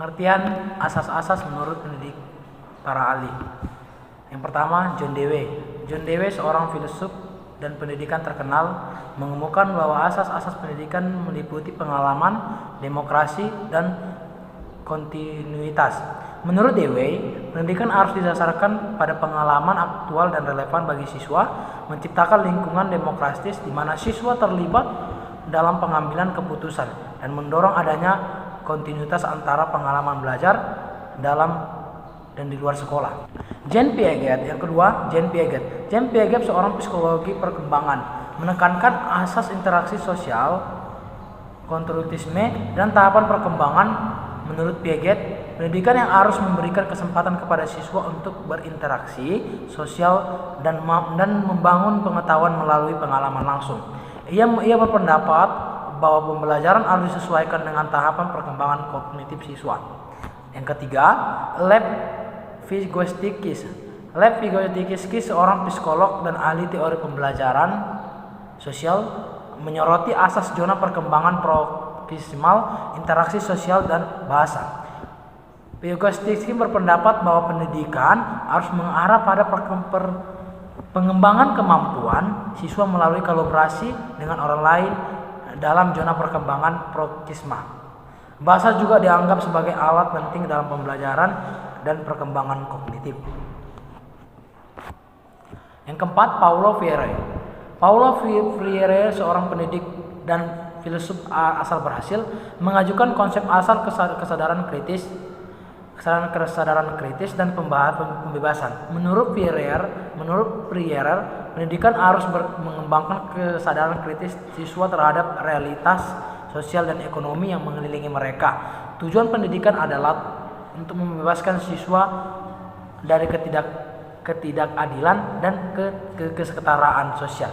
Pengertian asas-asas menurut pendidik para ahli. Yang pertama, John Dewey. John Dewey, seorang filsuf dan pendidikan terkenal, mengemukakan bahwa asas-asas pendidikan meliputi pengalaman, demokrasi, dan kontinuitas. Menurut Dewey, pendidikan harus didasarkan pada pengalaman aktual dan relevan bagi siswa, menciptakan lingkungan demokratis di mana siswa terlibat dalam pengambilan keputusan, dan mendorong adanya kontinuitas antara pengalaman belajar dalam dan di luar sekolah. Jean Piaget. Yang kedua, Jean Piaget. Jean Piaget, seorang psikologi perkembangan, menekankan asas interaksi sosial, konstruktivisme, dan tahapan perkembangan. Menurut Piaget, pendidikan yang harus memberikan kesempatan kepada siswa untuk berinteraksi sosial dan membangun pengetahuan melalui pengalaman langsung. Ia berpendapat bahwa pembelajaran harus disesuaikan dengan tahapan perkembangan kognitif siswa. Yang ketiga, Lev Vygotsky. Lev Vygotsky, seorang psikolog dan ahli teori pembelajaran sosial, menyoroti asas zona perkembangan proksimal, interaksi sosial, dan bahasa. Vygotsky berpendapat bahwa pendidikan harus mengarah pada pengembangan kemampuan siswa melalui kolaborasi dengan orang lain dalam zona perkembangan proksima. Bahasa juga dianggap sebagai alat penting dalam pembelajaran dan perkembangan kognitif. Yang keempat, Paulo Freire. Paulo Freire, seorang pendidik dan filsuf asal Brasil, mengajukan konsep asal kesadaran kritis dan pembebasan. Menurut Freire, pendidikan harus mengembangkan kesadaran kritis siswa terhadap realitas sosial dan ekonomi yang mengelilingi mereka. Tujuan pendidikan adalah untuk membebaskan siswa dari ketidakadilan dan kesetaraan sosial.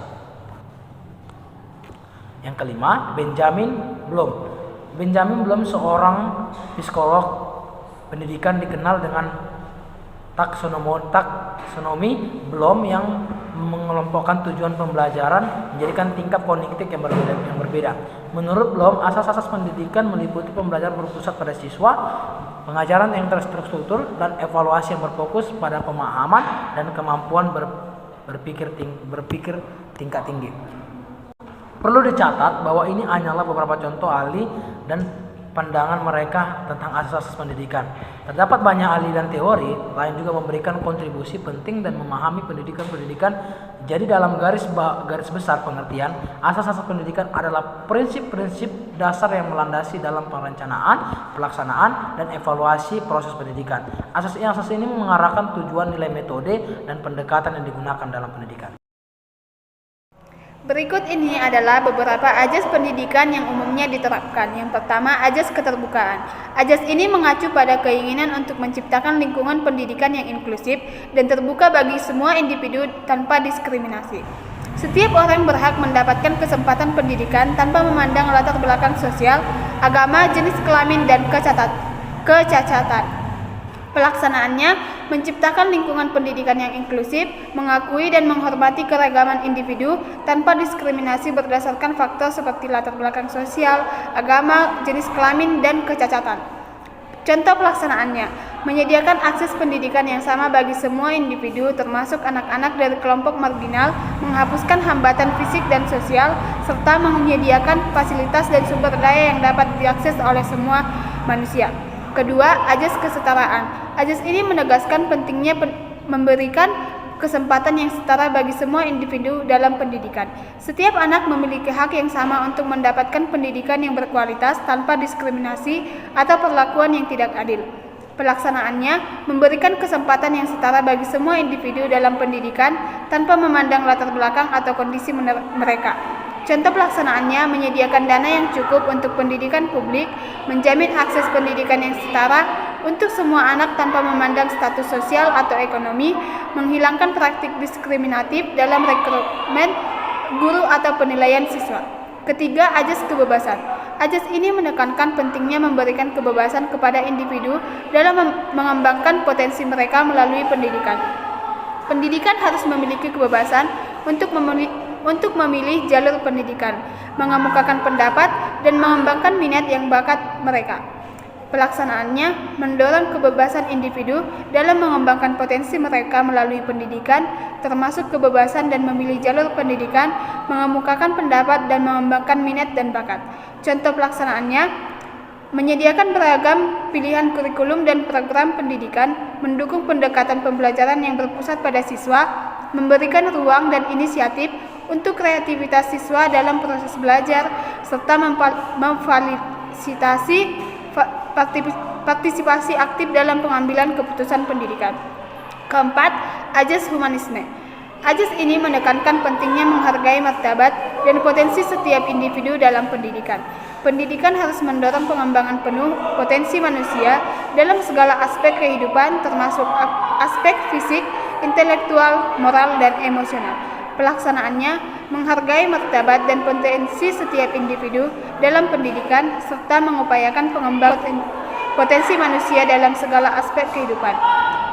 Yang kelima, Benjamin Bloom. Benjamin Bloom, seorang psikolog pendidikan, dikenal dengan taksonomi Bloom yang mengelompokkan tujuan pembelajaran menjadikan tingkat kognitif yang berbeda. Menurut Bloom, asas-asas pendidikan meliputi pembelajaran berpusat pada siswa, pengajaran yang terstruktur, dan evaluasi yang berfokus pada pemahaman dan kemampuan berpikir tingkat tinggi. Perlu dicatat bahwa ini hanyalah beberapa contoh ahli dan pandangan mereka tentang asas-asas pendidikan. Terdapat banyak ahli dan teori lain juga memberikan kontribusi penting dan memahami pendidikan. Jadi dalam garis besar pengertian, asas-asas pendidikan adalah prinsip-prinsip dasar yang melandasi dalam perencanaan, pelaksanaan, dan evaluasi proses pendidikan. Asas ini mengarahkan tujuan, nilai, metode, dan pendekatan yang digunakan dalam pendidikan. Berikut ini adalah beberapa ajas pendidikan yang umumnya diterapkan. Yang pertama, ajas keterbukaan. Ajas ini mengacu pada keinginan untuk menciptakan lingkungan pendidikan yang inklusif dan terbuka bagi semua individu tanpa diskriminasi. Setiap orang berhak mendapatkan kesempatan pendidikan tanpa memandang latar belakang sosial, agama, jenis kelamin, dan kecacatan. Pelaksanaannya menciptakan lingkungan pendidikan yang inklusif, mengakui dan menghormati keragaman individu tanpa diskriminasi berdasarkan faktor seperti latar belakang sosial, agama, jenis kelamin, dan kecacatan. Contoh pelaksanaannya, menyediakan akses pendidikan yang sama bagi semua individu termasuk anak-anak dari kelompok marginal, menghapuskan hambatan fisik dan sosial, serta menyediakan fasilitas dan sumber daya yang dapat diakses oleh semua manusia. Kedua, ajas kesetaraan. Ajas ini menegaskan pentingnya memberikan kesempatan yang setara bagi semua individu dalam pendidikan. Setiap anak memiliki hak yang sama untuk mendapatkan pendidikan yang berkualitas tanpa diskriminasi atau perlakuan yang tidak adil. Pelaksanaannya memberikan kesempatan yang setara bagi semua individu dalam pendidikan tanpa memandang latar belakang atau kondisi mereka. Contoh pelaksanaannya menyediakan dana yang cukup untuk pendidikan publik, menjamin akses pendidikan yang setara untuk semua anak tanpa memandang status sosial atau ekonomi, menghilangkan praktik diskriminatif dalam rekrutmen guru atau penilaian siswa. Ketiga, ajas kebebasan. Ajas ini menekankan pentingnya memberikan kebebasan kepada individu dalam mengembangkan potensi mereka melalui pendidikan. Pendidikan harus memiliki kebebasan untuk memilih jalur pendidikan, mengemukakan pendapat, dan mengembangkan minat yang bakat mereka. Pelaksanaannya mendorong kebebasan individu dalam mengembangkan potensi mereka melalui pendidikan, termasuk kebebasan dan memilih jalur pendidikan, mengemukakan pendapat dan mengembangkan minat dan bakat. Contoh pelaksanaannya menyediakan beragam pilihan kurikulum dan program pendidikan, mendukung pendekatan pembelajaran yang berpusat pada siswa, memberikan ruang dan inisiatif untuk kreativitas siswa dalam proses belajar, serta memfasilitasi partisipasi aktif dalam pengambilan keputusan pendidikan. Keempat, ajas humanisme. Ajas ini menekankan pentingnya menghargai martabat dan potensi setiap individu dalam pendidikan. Pendidikan harus mendorong pengembangan penuh potensi manusia dalam segala aspek kehidupan, termasuk aspek fisik, intelektual, moral, dan emosional. Pelaksanaannya menghargai martabat dan potensi setiap individu dalam pendidikan serta mengupayakan pengembangan potensi manusia dalam segala aspek kehidupan.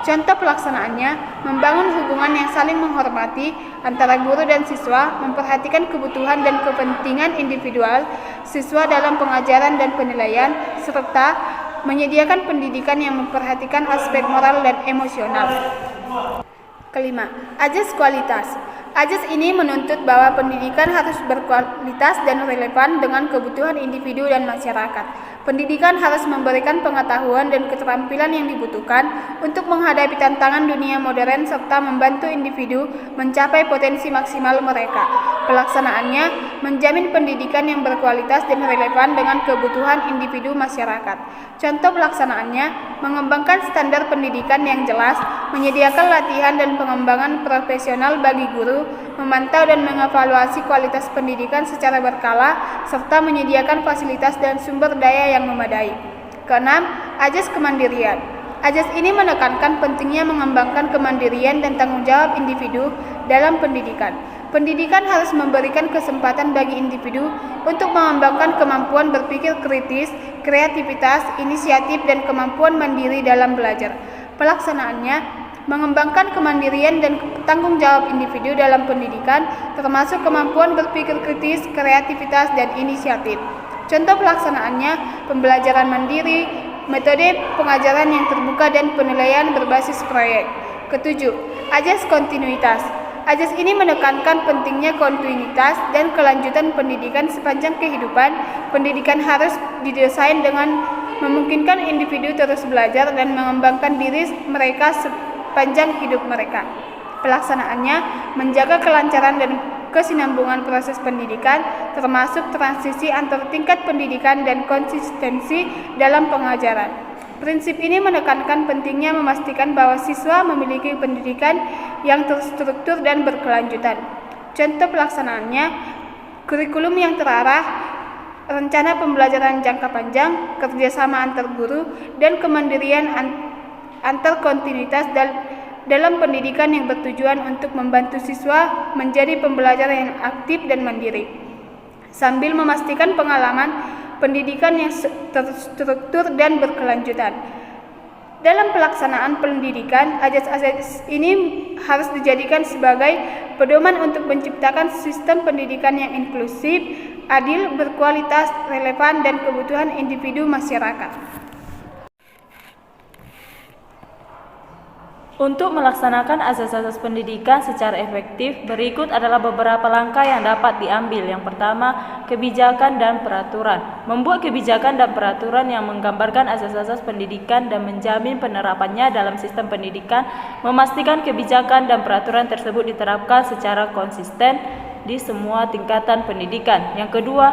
Contoh pelaksanaannya membangun hubungan yang saling menghormati antara guru dan siswa, memperhatikan kebutuhan dan kepentingan individual siswa dalam pengajaran dan penilaian, serta menyediakan pendidikan yang memperhatikan aspek moral dan emosional. Kelima, ajas kualitas. Ajas ini menuntut bahwa pendidikan harus berkualitas dan relevan dengan kebutuhan individu dan masyarakat. Pendidikan harus memberikan pengetahuan dan keterampilan yang dibutuhkan untuk menghadapi tantangan dunia modern serta membantu individu mencapai potensi maksimal mereka. Pelaksanaannya menjamin pendidikan yang berkualitas dan relevan dengan kebutuhan individu masyarakat. Contoh pelaksanaannya mengembangkan standar pendidikan yang jelas, menyediakan latihan dan pengembangan profesional bagi guru, memantau dan mengevaluasi kualitas pendidikan secara berkala, serta menyediakan fasilitas dan sumber daya yang memadai. Keenam, ajas kemandirian. Ajas ini menekankan pentingnya mengembangkan kemandirian dan tanggung jawab individu dalam pendidikan. Pendidikan harus memberikan kesempatan bagi individu untuk mengembangkan kemampuan berpikir kritis, kreativitas, inisiatif, dan kemampuan mandiri dalam belajar. Pelaksanaannya mengembangkan kemandirian dan tanggung jawab individu dalam pendidikan, termasuk kemampuan berpikir kritis, kreativitas, dan inisiatif. Contoh pelaksanaannya pembelajaran mandiri, metode pengajaran yang terbuka, dan penilaian berbasis proyek. Ketujuh, ajas kontinuitas. Ajas ini menekankan pentingnya kontinuitas dan kelanjutan pendidikan sepanjang kehidupan. Pendidikan harus didesain dengan memungkinkan individu terus belajar dan mengembangkan diri mereka sepanjang hidup mereka. Pelaksanaannya menjaga kelancaran dan kesinambungan proses pendidikan, termasuk transisi antar tingkat pendidikan dan konsistensi dalam pengajaran. Prinsip ini menekankan pentingnya memastikan bahwa siswa memiliki pendidikan yang terstruktur dan berkelanjutan. Contoh pelaksanaannya, kurikulum yang terarah, rencana pembelajaran jangka panjang, kerjasama antar guru, dan kemandirian antar kontinuitas dalam pendidikan yang bertujuan untuk membantu siswa menjadi pembelajar yang aktif dan mandiri, sambil memastikan pengalaman pendidikan yang terstruktur dan berkelanjutan. Dalam pelaksanaan pendidikan, ajas-ajas ini harus dijadikan sebagai pedoman untuk menciptakan sistem pendidikan yang inklusif, adil, berkualitas, relevan, dan kebutuhan individu masyarakat. Untuk melaksanakan asas-asas pendidikan secara efektif, berikut adalah beberapa langkah yang dapat diambil. Yang pertama, kebijakan dan peraturan. Membuat kebijakan dan peraturan yang menggambarkan asas-asas pendidikan dan menjamin penerapannya dalam sistem pendidikan, memastikan kebijakan dan peraturan tersebut diterapkan secara konsisten di semua tingkatan pendidikan. Yang kedua,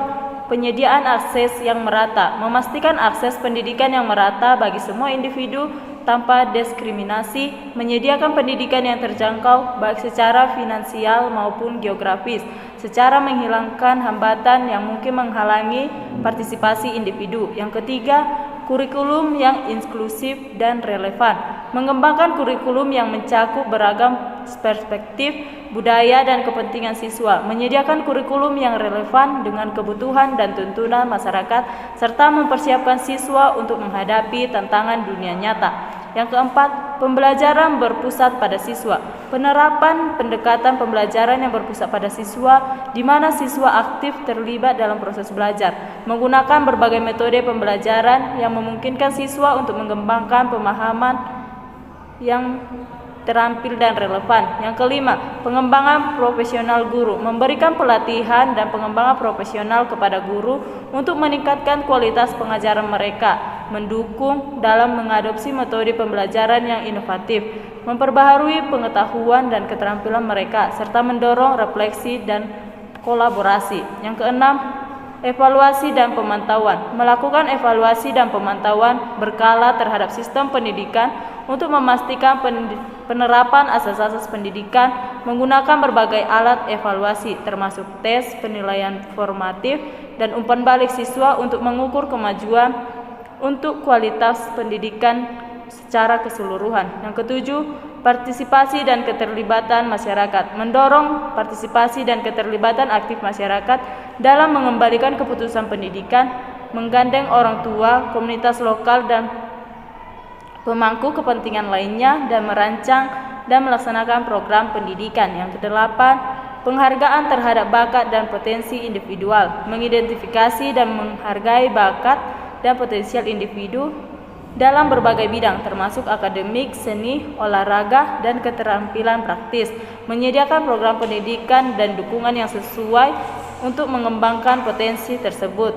penyediaan akses yang merata. Memastikan akses pendidikan yang merata bagi semua individu tanpa diskriminasi, menyediakan pendidikan yang terjangkau baik secara finansial maupun geografis, secara menghilangkan hambatan yang mungkin menghalangi partisipasi individu. Yang ketiga, kurikulum yang inklusif dan relevan. Mengembangkan kurikulum yang mencakup beragam perspektif, budaya, dan kepentingan siswa, menyediakan kurikulum yang relevan dengan kebutuhan dan tuntunan masyarakat, serta mempersiapkan siswa untuk menghadapi tantangan dunia nyata. Yang keempat, pembelajaran berpusat pada siswa. Penerapan pendekatan pembelajaran yang berpusat pada siswa, di mana siswa aktif terlibat dalam proses belajar, menggunakan berbagai metode pembelajaran yang memungkinkan siswa untuk mengembangkan pemahaman yang terampil dan relevan. Yang kelima, pengembangan profesional guru, memberikan pelatihan dan pengembangan profesional kepada guru untuk meningkatkan kualitas pengajaran mereka, mendukung dalam mengadopsi metode pembelajaran yang inovatif, memperbaharui pengetahuan dan keterampilan mereka, serta mendorong refleksi dan kolaborasi. Yang keenam, evaluasi dan pemantauan, melakukan evaluasi dan pemantauan berkala terhadap sistem pendidikan untuk memastikan penerapan asas-asas pendidikan menggunakan berbagai alat evaluasi termasuk tes, penilaian formatif, dan umpan balik siswa untuk mengukur kemajuan untuk kualitas pendidikan secara keseluruhan. Yang ketujuh, partisipasi dan keterlibatan masyarakat, mendorong partisipasi dan keterlibatan aktif masyarakat dalam mengembalikan keputusan pendidikan, menggandeng orang tua, komunitas lokal, dan pemangku kepentingan lainnya, dan merancang dan melaksanakan program pendidikan. Yang kedelapan, penghargaan terhadap bakat dan potensi individual, mengidentifikasi dan menghargai bakat dan potensial individu dalam berbagai bidang termasuk akademik, seni, olahraga, dan keterampilan praktis, menyediakan program pendidikan dan dukungan yang sesuai untuk mengembangkan potensi tersebut.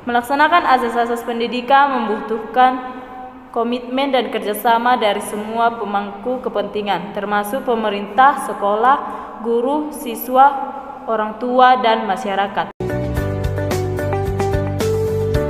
Melaksanakan asas-asas pendidikan membutuhkan komitmen dan kerjasama dari semua pemangku kepentingan, termasuk pemerintah, sekolah, guru, siswa, orang tua, dan masyarakat.